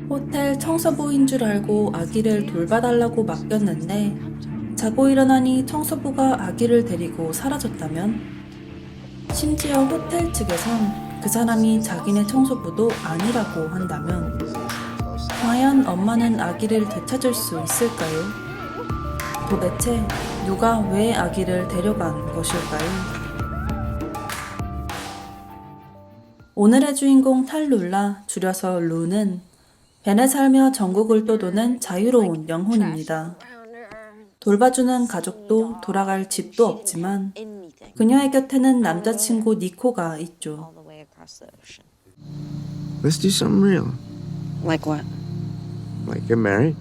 호텔 청소부인 줄 알고 아기를 돌봐달라고 맡겼는데 자고 일어나니 청소부가 아기를 데리고 사라졌다면? 심지어 호텔 측에선 그 사람이 자기네 청소부도 아니라고 한다면 과연 엄마는 아기를 되찾을 수 있을까요? 도대체 누가 왜 아기를 데려간 것일까요? 오늘의 주인공 탈룰라, 줄여서 루는 벤에 살며 전국을 떠도는 자유로운 영혼입니다. 돌봐주는 가족도 돌아갈 집도 없지만 그녀의 곁에는 남자친구 니코가 있죠. Let's do something real. Like what? Like get married.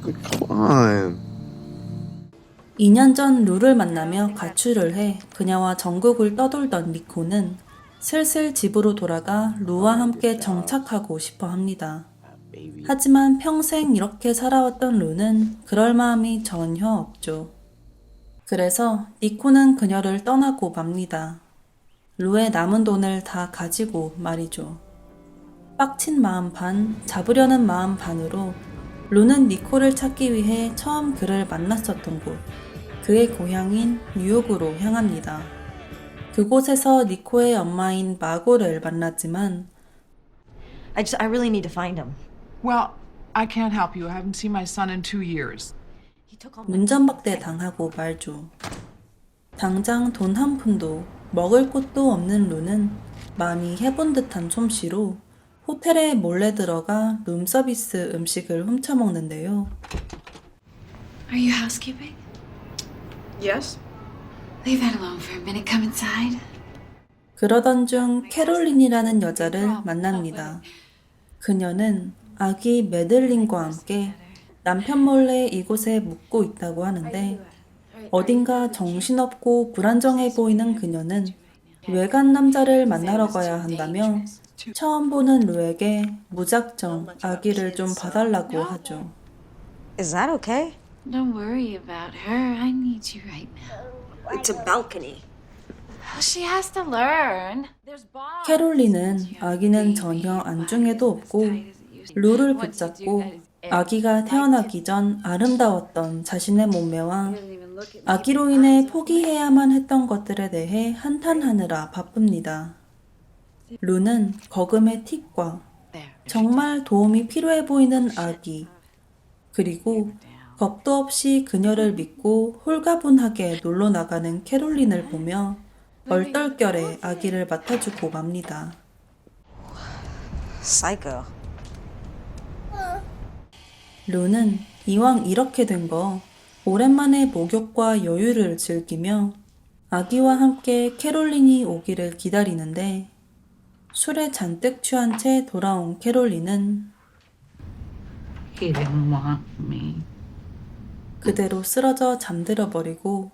Come on. 2년 전 루를 만나며 가출을 해 그녀와 전국을 떠돌던 니코는 슬슬 집으로 돌아가 루와 함께 정착하고 싶어 합니다. 하지만 평생 이렇게 살아왔던 루는 그럴 마음이 전혀 없죠. 그래서 니코는 그녀를 떠나고 맙니다. 루의 남은 돈을 다 가지고 말이죠. 빡친 마음 반, 잡으려는 마음 반으로 루는 니코를 찾기 위해 처음 그를 만났었던 곳, 그의 고향인 뉴욕으로 향합니다. 그곳에서 니코의 엄마인 마고를 만났지만 I really need to find him. Well, I can't help you. I haven't seen my son in 2 years. He took all my 문전박대 당하고 말죠. 당장 돈 한 푼도 먹을 곳도 없는 루는 많이 해본 듯한 솜씨로 호텔에 몰래 들어가 룸서비스 음식을 훔쳐먹는데요. Are you housekeeping? Yes? Leave that alone for a minute. Come inside. 그러던 중 캐롤린이라는 여자를 만납니다. 그녀는 아기 메들린과 함께 남편 몰래 이곳에 묵고 있다고 하는데 어딘가 정신없고 불안정해 보이는 그녀는 외간 남자를 만나러 가야 한다며 처음 보는 루에게 무작정 아기를 좀 봐달라고 하죠. Is that okay? Don't worry about her. I need you right now. It's a balcony. Well, she has to learn. 캐롤린은 아기는 전혀 안중에도 없고 루를 붙잡고 아기가 태어나기 전 아름다웠던 자신의 몸매와 아기로 인해 포기해야만 했던 것들에 대해 한탄하느라 바쁩니다. 루는 거금의 틱과 정말 도움이 필요해 보이는 아기, 그리고 겁도 없이 그녀를 믿고 홀가분하게 놀러 나가는 캐롤린을 보며 얼떨결에 아기를 맡아주고 맙니다. Psycho. 루는 이왕 이렇게 된 거 오랜만에 목욕과 여유를 즐기며 아기와 함께 캐롤린이 오기를 기다리는데 술에 잔뜩 취한 채 돌아온 캐롤린은 He didn't want me. 그대로 쓰러져 잠들어 버리고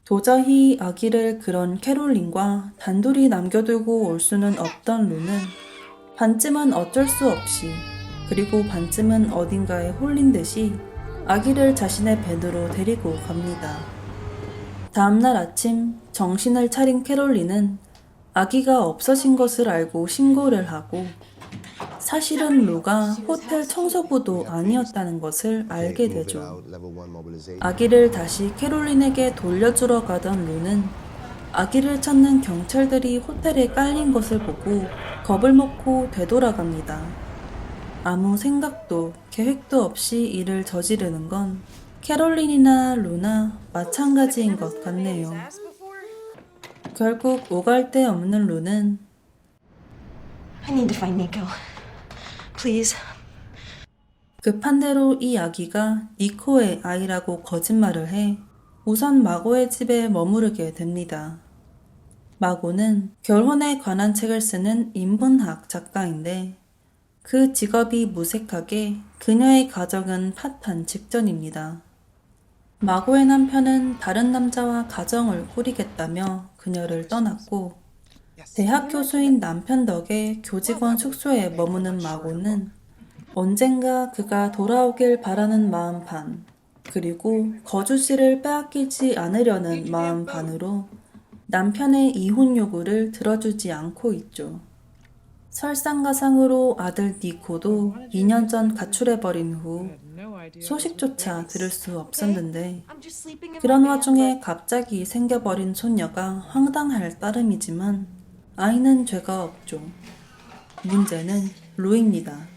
도저히 아기를 그런 캐롤린과 단둘이 남겨두고 올 수는 없던 루는 반쯤은 어쩔 수 없이 그리고 반쯤은 어딘가에 홀린 듯이 아기를 자신의 밴으로 데리고 갑니다. 다음날 아침 정신을 차린 캐롤린은 아기가 없어진 것을 알고 신고를 하고 사실은 루가 호텔 청소부도 아니었다는 것을 알게 되죠. 아기를 다시 캐롤린에게 돌려주러 가던 루는 아기를 찾는 경찰들이 호텔에 깔린 것을 보고 겁을 먹고 되돌아갑니다. 아무 생각도 계획도 없이 일을 저지르는 건 캐롤린이나 루나 마찬가지인 것 같네요. 결국 오갈 데 없는 루는 I need to find Nico. Please. 급한 대로 이 아기가 니코의 아이라고 거짓말을 해 우선 마고의 집에 머무르게 됩니다. 마고는 결혼에 관한 책을 쓰는 인문학 작가인데 그 직업이 무색하게 그녀의 가정은 파탄 직전입니다. 마고의 남편은 다른 남자와 가정을 꾸리겠다며 그녀를 떠났고 대학 교수인 남편 덕에 교직원 숙소에 머무는 마고는 언젠가 그가 돌아오길 바라는 마음 반, 그리고 거주지를 빼앗기지 않으려는 마음 반으로 남편의 이혼 요구를 들어주지 않고 있죠. 설상가상으로 아들 니코도 2년 전 가출해버린 후 소식조차 들을 수 없었는데 I'm just sleeping in 그런 my van, 와중에 갑자기 생겨버린 손녀가 황당할 따름이지만 아이는 죄가 없죠. 문제는 루입니다.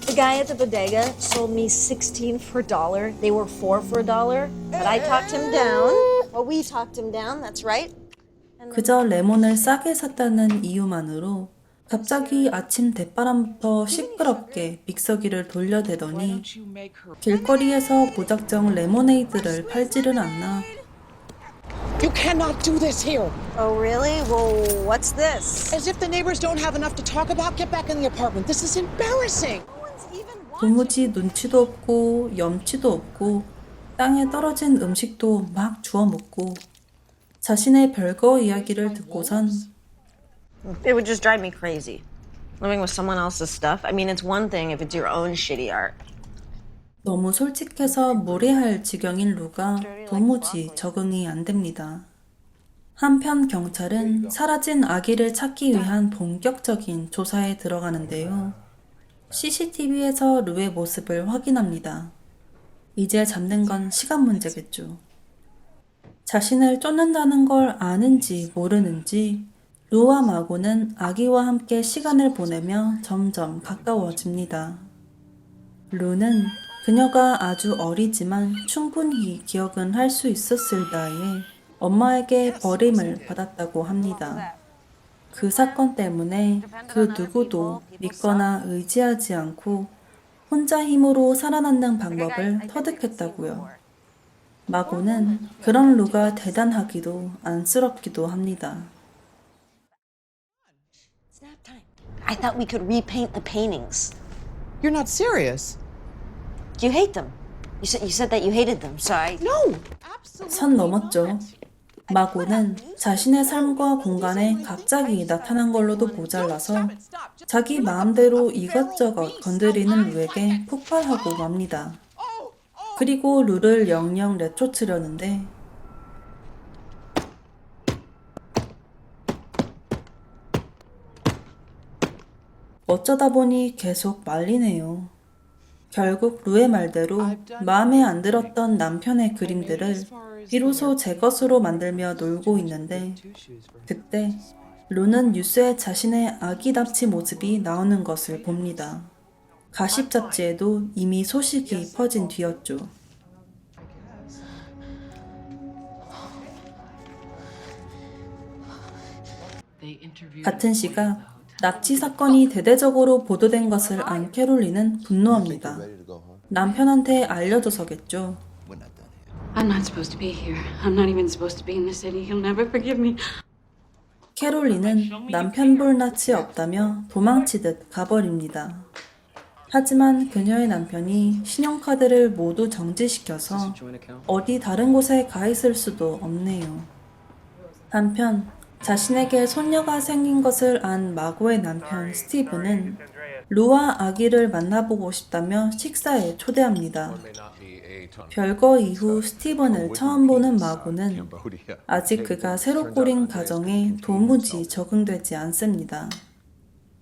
The guy at the bodega sold me 16 for a dollar. They were 4 for a dollar. But I talked him down. Well, we talked him down, that's right. 그저 레몬을 싸게 샀다는 이유만으로 갑자기 아침 대바람부터 시끄럽게 믹서기를 돌려대더니 Don't you make her? 길거리에서 무작정 레모네이드를 팔지를 않나. You cannot do this here. Oh, really? Well, what's this? As if the neighbors don't have enough to talk about. Get back in the apartment. This is embarrassing. No one's even watching. 도무지 눈치도 없고 염치도 없고 땅에 떨어진 음식도 막 주워 먹고 자신의 별거 이야기를 듣고선 It would just drive me crazy. Living with someone else's stuff. I mean, it's one thing if it's your own shitty art. 너무 솔직해서 무례할 지경인 루가 도무지 적응이 안 됩니다. 한편 경찰은 사라진 아기를 찾기 위한 본격적인 조사에 들어가는데요. CCTV에서 루의 모습을 확인합니다. 이제 잡는 건 시간 문제겠죠. 자신을 쫓는다는 걸 아는지 모르는지 루와 마고는 아기와 함께 시간을 보내며 점점 가까워집니다. 루는 그녀가 아주 어리지만 충분히 기억은 할 수 있었을 나이에 엄마에게 버림을 받았다고 합니다. 그 사건 때문에 그 누구도 믿거나 의지하지 않고 혼자 힘으로 살아남는 방법을 터득했다고요. 마고는 그런 루가 대단하기도 안쓰럽기도 합니다. It's nap time. I thought we could repaint the paintings. You're not serious. You hate them. You said that you hated them, so I... No. 선 넘었죠. 마고는 자신의 삶과 공간에 갑자기 나타난 걸로도 모자라서 자기 마음대로 이것저것 건드리는 루에게 폭발하고 맙니다. 그리고 루를 영영 내쫓으려는데 어쩌다 보니 계속 말리네요. 결국 루의 말대로 마음에 안 들었던 남편의 그림들을 비로소 제 것으로 만들며 놀고 있는데 그때 루는 뉴스에 자신의 아기 납치 모습이 나오는 것을 봅니다. 가십 잡지에도 이미 소식이 퍼진 뒤였죠. 같은 시각 납치 사건이 대대적으로 보도된 것을 안 캐롤린은 분노합니다. 남편한테 알려줘서겠죠. I'm not supposed to be here. I'm not even supposed to be in the city. He'll never forgive me. 캐롤린은 남편 볼 낯이 없다며 도망치듯 가버립니다. 하지만 그녀의 남편이 신용카드를 모두 정지시켜서 어디 다른 곳에 가 있을 수도 없네요. 한편 자신에게 손녀가 생긴 것을 안 마고의 남편 스티브는 루와 아기를 만나보고 싶다며 식사에 초대합니다. 별거 이후 스티븐을 처음 보는 마고는 아직 그가 새로 꾸린 가정에 도무지 적응되지 않습니다.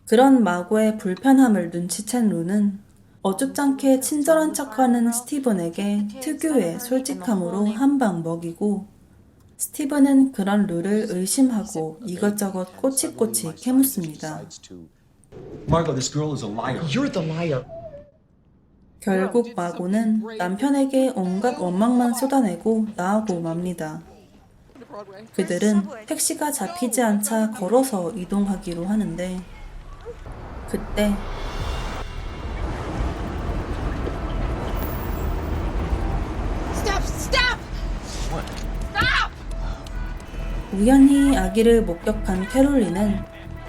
그런 마고의 불편함을 눈치챈 루는 어줍잖게 친절한 척하는 스티븐에게 특유의 솔직함으로 한 방 먹이고 스티븐은 그런 루를 의심하고 이것저것 꼬치꼬치 캐묻습니다. Margot, this girl is a liar. You're the liar. 결국 마고는 남편에게 온갖 원망만 쏟아내고 나오고 맙니다. 그들은 택시가 잡히지 않자 걸어서 이동하기로 하는데 그때 Stop! Stop! 우연히 아기를 목격한 캐롤린은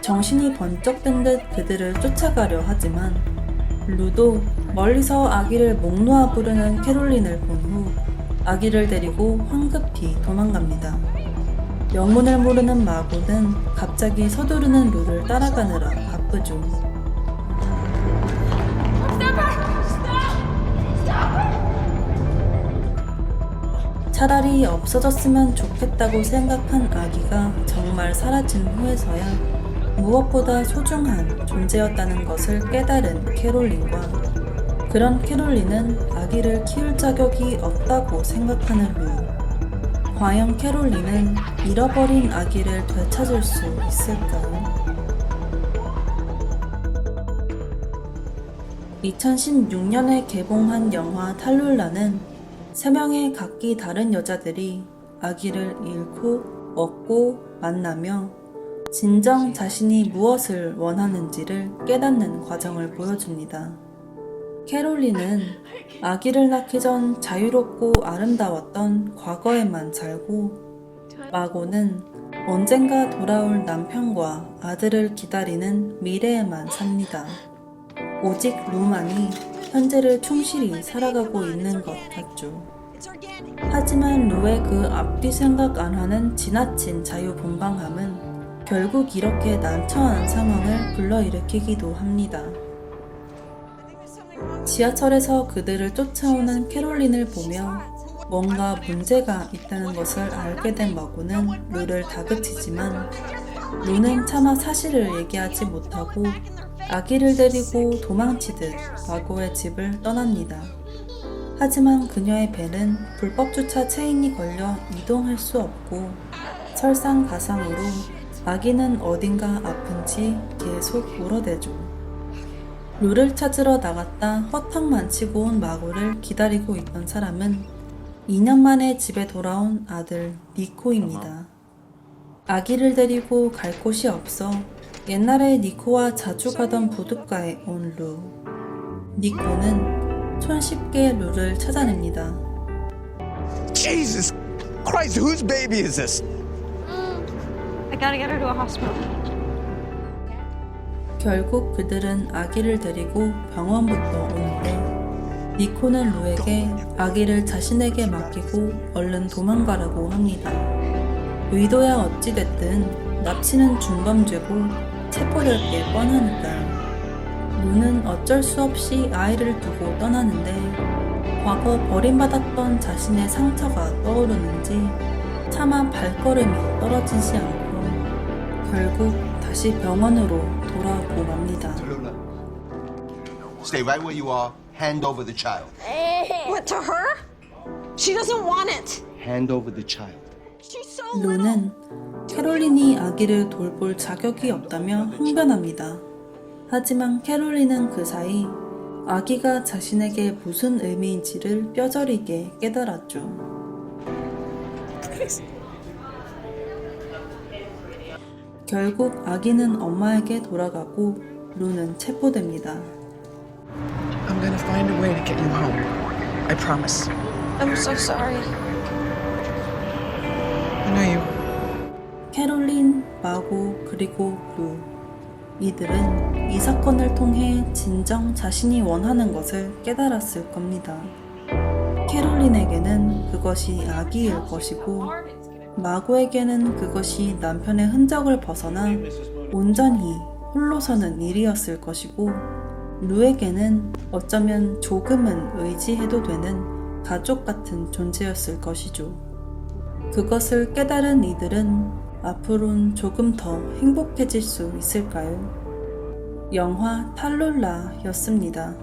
정신이 번쩍 든 듯 그들을 쫓아가려 하지만 루도 멀리서 아기를 목 놓아 부르는 캐롤린을 본 후 아기를 데리고 황급히 도망갑니다. 영문을 모르는 마고는 갑자기 서두르는 루를 따라가느라 바쁘죠. 차라리 없어졌으면 좋겠다고 생각한 아기가 정말 사라진 후에서야 무엇보다 소중한 존재였다는 것을 깨달은 캐롤린과 그런 캐롤린은 아기를 키울 자격이 없다고 생각하는 루. 과연 캐롤린은 잃어버린 아기를 되찾을 수 있을까요? 2016년에 개봉한 영화 탈룰라는 3명의 각기 다른 여자들이 아기를 잃고 얻고 만나며 진정 자신이 무엇을 원하는지를 깨닫는 과정을 보여줍니다. 캐롤린은 아기를 낳기 전 자유롭고 아름다웠던 과거에만 살고 마고는 언젠가 돌아올 남편과 아들을 기다리는 미래에만 삽니다. 오직 루만이 현재를 충실히 살아가고 있는 것 같죠. 하지만 루의 그 앞뒤 생각 안 하는 지나친 자유분방함은 결국 이렇게 난처한 상황을 불러일으키기도 합니다. 지하철에서 그들을 쫓아오는 캐롤린을 보며 뭔가 문제가 있다는 것을 알게 된 마고는 루를 다그치지만 루는 차마 사실을 얘기하지 못하고 아기를 데리고 도망치듯 마고의 집을 떠납니다. 하지만 그녀의 배는 불법 주차 체인이 걸려 이동할 수 없고 설상가상으로 아기는 어딘가 아픈지 계속 울어대죠. 루를 찾으러 나갔다 허탕만 치고 온 마고를 기다리고 있던 사람은 2년 만에 집에 돌아온 아들 니코입니다. 아기를 데리고 갈 곳이 없어 옛날에 니코와 자주 가던 부둣가에 온 루. 니코는 손쉽게 루를 찾아냅니다. Jesus Christ, whose baby is this? I gotta get her to a hospital. 결국 그들은 아기를 데리고 병원부터 오는데 니코는 루에게 아기를 자신에게 맡기고 얼른 도망가라고 합니다. 의도야 어찌됐든 납치는 중범죄고 체포될 게 뻔하니까요. 루는 어쩔 수 없이 아이를 두고 떠나는데 과거 버림받았던 자신의 상처가 떠오르는지 차마 발걸음이 떨어지지 않고 결국 다시 병원으로 돌아오고 맙니다. Stay right where you are. Hand over the child. What, to her? She doesn't want it. Hand over the child. She's so little. 루는 캐롤린이 아기를 돌볼 자격이 없다며 항변합니다. 하지만 캐롤린은 그 사이 아기가 자신에게 무슨 의미인지를 뼈저리게 깨달았죠. 결국 아기는 엄마에게 돌아가고 루는 체포됩니다. I'm gonna find a way to get you home. I promise. I'm so sorry. I know you. 캐롤린, 마고, 그리고 루. 이들은 이 사건을 통해 진정 자신이 원하는 것을 깨달았을 겁니다. 캐롤린에게는 그것이 아기일 것이고 마고에게는 그것이 남편의 흔적을 벗어나 온전히 홀로 서는 일이었을 것이고 루에게는 어쩌면 조금은 의지해도 되는 가족 같은 존재였을 것이죠. 그것을 깨달은 이들은 앞으로는 조금 더 행복해질 수 있을까요? 영화 탈룰라였습니다.